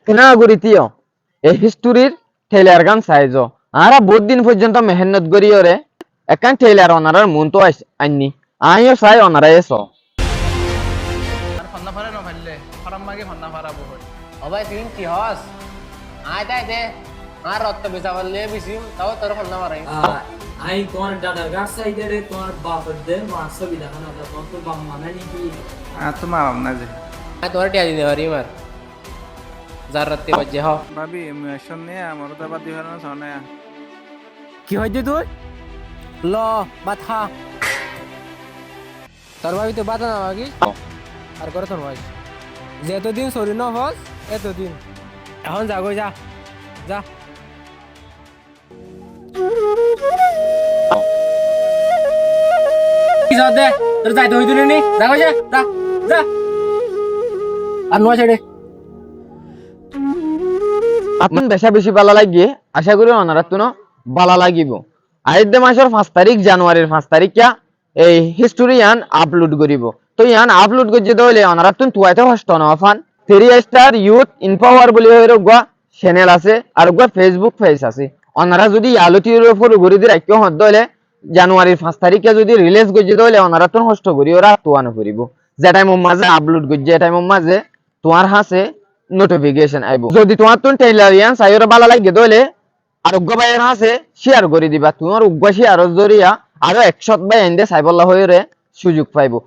কেনা গরিতিও এই হিস্টোরির টেইলার গান সাইজ আরা বহুত দিন পর্যন্ত মেহনত করিও রে একান টেইলার অনারার মন তো আইনি আইও চাই অনারা এসো আর ফন্না ফারে ন ফাইলে ফারাম মাগে ফন্না ফারা বহুত অবাই তুই কি হস আয় তাই দে আর রত্ত বেচা বললে বিসিম তাও তোর ফন্না মারাই আই তোমার দাদার গাছ সাইডে রে তোমার বাপের দে মাছ ছবি দেখানো তোমার তোর বাপ মানে নাকি আর তো মা বাপ না যে আয় তোর টিয়া দিতে পারি মার যার রাতে বাজে হ ভাবি মেশন নিয়ে আমার তো বাদ দিবার না শোনে কি হইছে তুই ল বাথা তোর ভাবি তো বাতা না বাকি আর করে তোর ভাই যেতদিন শরীর না হস এতদিন এখন যাগো যা যা কি যাও দে তোর যাইতে হইতো নি যাগো যা যা যা আর নোয়া ছেড়ে আপনার বেশা বেশি বালা লাগিয়ে আশা করি অনারা তুনো বালা লাগিব আইদ্য মাসের 5 তারিখ জানুয়ারির 5 তারিখ এই হিস্টোরি ইয়ান আপলোড করিব তো ইয়ান আপলোড করতে দইলে অনারা তুন তুয়াইতে হস্ত না ফান 3 স্টার ইউথ ইনপাওয়ার বলি হইরো গা চ্যানেল আছে আর গা ফেসবুক পেজ আছে অনারা যদি আলোতির উপর গরি দি রাখিও হদ দইলে জানুয়ারির 5 তারিখে যদি রিলিজ করতে দইলে অনারা তুন হস্ত করি ওরা তুয়ানো করিব যে টাইম মাঝে আপলোড করতে যে টাইম মাঝে তোমার হাসে নোটিফিকেশন আইবো যদি তোমার তুন টেইলারিয়ান সাইরে ভালো লাগে দইলে আর উগ্র ভাইয়ের হাসে শেয়ার করে দিবা তোমার উগ্র শেয়ার জরিয়া আরো 100 ভাই এন্ডে সাইবল্লাহ হইরে সুযোগ পাইবো